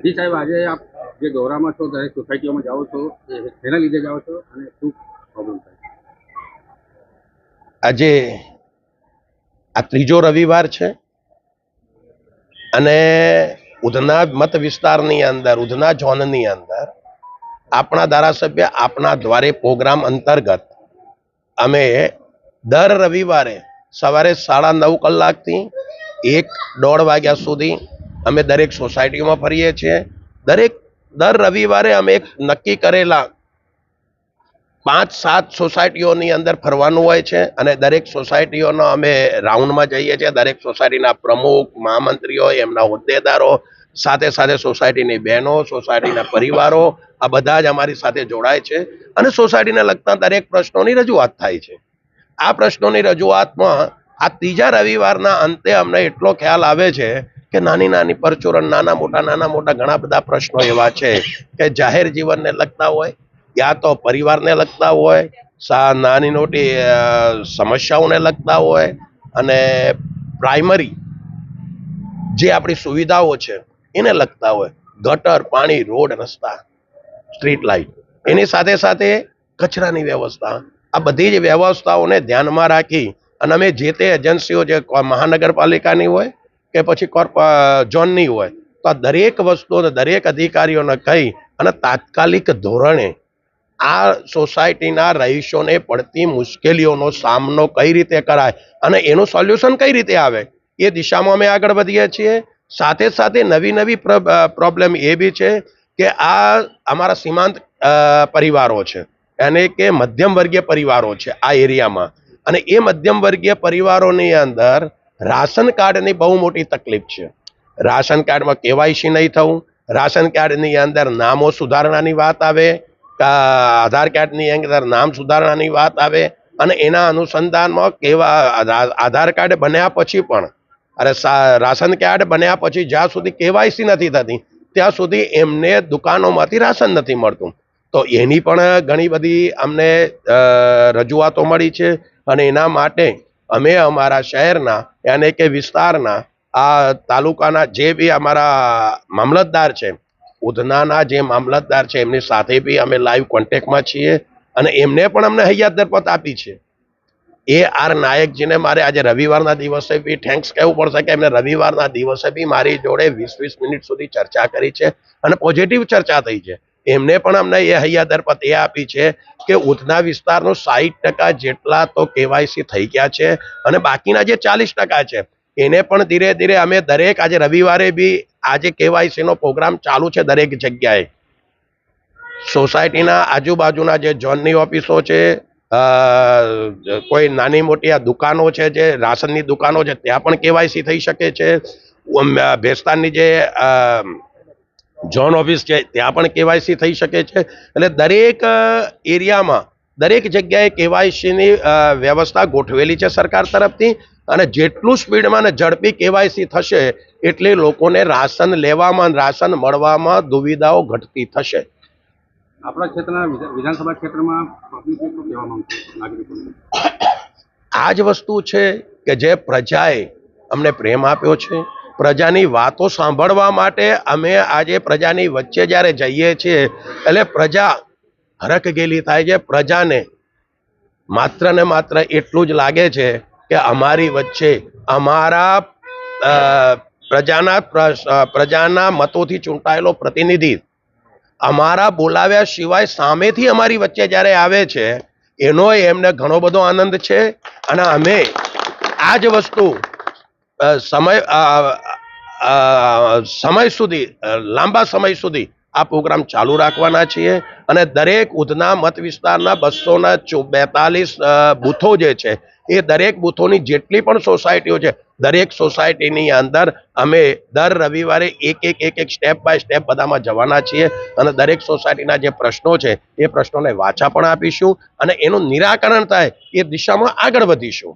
જી સાહેબ, આજે આપ જે દોરામાં છો, દરેક સોસાયટીઓમાં જાઓ છો, શેના લીધે જાઓ છો અને શું પ્રોબ્લેમ થાય? આજે આ ત્રીજો રવિવાર છે અને ઉધના મત વિસ્તારની અંદર, ઉધના ઝોનની અંદર આપણા ધારાસભ્ય આપણા દ્વારે પ્રોગ્રામ અંતર્ગત અમે દર રવિવારે સવારે 9:30 કલાકથી 1-1:30 વાગ્યા સુધી અમે દરેક સોસાયટીમાં ફરીએ છીએ. દર રવિવારે અમે એક નક્કી કરેલા 5-7 સોસાયટીઓની અંદર ફરવાનું હોય છે અને દરેક સોસાયટીઓનો અમે રાઉન્ડમાં જઈએ છીએ. દરેક સોસાયટીના પ્રમુખ, મહામંત્રીઓ, એમના હોદ્દેદારો, સાથે સાથે સોસાયટીની બહેનો, સોસાયટીના પરિવારો, આ બધા જ અમારી સાથે જોડાય છે અને સોસાયટીને લગતા દરેક પ્રશ્નોની રજૂઆત થાય છે. આ પ્રશ્નોની રજૂઆતમાં આ ત્રીજા રવિવારના અંતે અમને એટલો ખ્યાલ આવે છે કે નાની પરચુરણ, નાના મોટા ઘણા બધા પ્રશ્નો એવા છે કે જાહેર જીવનને લગતા હોય, યા તો પરિવારને લગતા હોય, નાની મોટી સમસ્યાઓને લગતા હોય અને પ્રાઇમરી જે આપણી સુવિધાઓ છે એને લગતા હોય. ગટર, પાણી, રોડ, રસ્તા, સ્ટ્રીટ લાઇટ, એની સાથે સાથે કચરાની વ્યવસ્થા, આ બધી જ વ્યવસ્થાઓને ધ્યાનમાં રાખી અને અમે જે તે એજન્સીઓ, જે મહાનગરપાલિકાની હોય કે પછી ઝોનની હોય, તો આ દરેક વસ્તુઓ દરેક અધિકારીઓને કહી અને તાત્કાલિક ધોરણે આ સોસાયટીના રહીશોને પડતી મુશ્કેલીઓનો સામનો કઈ રીતે કરાય અને એનું સોલ્યુશન કઈ રીતે આવે એ દિશામાં અમે આગળ વધીએ છીએ. સાથે સાથે નવી પ્રોબ્લેમ એ બી છે કે આ અમારા સીમાંત પરિવારો છે, એને કે મધ્યમ વર્ગીય પરિવારો છે આ એરિયામાં, અને એ મધ્યમ વર્ગીય પરિવારોની અંદર રાશન કાર્ડની બહુ મોટી તકલીફ છે. રાશન કાર્ડમાં કેવાયસી નહીં થવું, રાશન કાર્ડની અંદર નામો સુધારણાની વાત આવે, આધાર કાર્ડની અંદર નામ સુધારણાની વાત આવે અને એના અનુસંધાનમાં આધાર કાર્ડ બન્યા પછી પણ રાશન કાર્ડ બન્યા પછી જ્યાં સુધી કેવાયસી નથી થતી ત્યાં સુધી એમને દુકાનોમાંથી રાશન નથી મળતું. તો એની પણ ઘણી બધી અમને રજૂઆતો મળી છે અને એના માટે અમે અમારા શહેરના યાને કે વિસ્તારના આ તાલુકાના જે બી અમારા મામલતદાર છે, ઉધનાના જે મામલતદાર છે, એમની સાથે બી અમે લાઈવ કોન્ટેક્ટમાં છીએ અને એમને પણ અમને હૈયાત દરપત આપી છે. AR નાયકજીને મારે આજે રવિવારના દિવસે બી થેન્ક્સ કહેવું પડશે કે એમને રવિવારના દિવસે બી મારી જોડે 20 મિનિટ સુધી ચર્ચા કરી છે અને પોઝિટિવ ચર્ચા થઈ છે. એમને પણ અમને એ હૈયાત દરપત એ આપી છે કે ઉધના વિસ્તારનું 60% જેટલા તો કેવાયસી થઈ ગયા છે અને બાકીના જે 40% છે એને પણ ધીરે ધીરે અમે દરેક આજે રવિવારે બી આજે કેવાયસી નો પ્રોગ્રામ ચાલુ છે. દરેક જગ્યાએ સોસાયટીના આજુબાજુના જે ઝોનની ઓફિસો છે, કોઈ નાની મોટી આ દુકાનો છે, જે રાશનની દુકાનો છે, ત્યાં પણ કેવાયસી થઈ શકે છે. ભેસ્તાનની જે ઝોન ઓફિસ છે ત્યાં પણ કેવાયસી થઈ શકે છે. એટલે દરેક એરિયામાં દરેક જગ્યાએ કેવાયસીની વ્યવસ્થા ગોઠવેલી છે સરકાર તરફથી અને જેટલું સ્પીડમાં અને ઝડપી કેવાયસી થશે એટલે લોકોને રાશન લેવામાં, રાશન મળવામાં દુવિધાઓ ઘટતી થશે. આપણા ક્ષેત્રના વિધાનસભા ક્ષેત્રમાં પબ્લિકને શું કહેવા માંગશો નાગરિકોને? આ જ વસ્તુ છે કે જે પ્રજાએ અમને પ્રેમ આપ્યો છે, પ્રજાની વાતો સાંભળવા માટે અમે આજે પ્રજાની વચ્ચે જ્યારે જઈએ છીએ એટલે પ્રજા હરખગેલી થાય છે. પ્રજાને માત્ર ને માત્ર એટલું જ લાગે છે કે અમારી વચ્ચે અમારા પ્રજાના મતોથી ચૂંટાયેલો પ્રતિનિધિ અમારા બોલાવ્યા સિવાય સામેથી અમારી વચ્ચે જ્યારે આવે છે એનો એમને ઘણો બધો આનંદ છે અને અમે આ જ વસ્તુ લાંબા સમય સુધી આ પ્રોગ્રામ ચાલુ રાખવાના છીએ અને દરેક ઉધના મત વિસ્તારના 242 બૂથો જે છે એ દરેક બૂથોની જેટલી પણ સોસાયટીઓ છે દરેક સોસાયટીની અંદર અમે દર રવિવારે એક સ્ટેપ બાય સ્ટેપ બધામાં જવાના છીએ અને દરેક સોસાયટીના જે પ્રશ્નો છે એ પ્રશ્નોને વાચા પણ આપીશું અને એનું નિરાકરણ થાય એ દિશામાં આગળ વધીશું.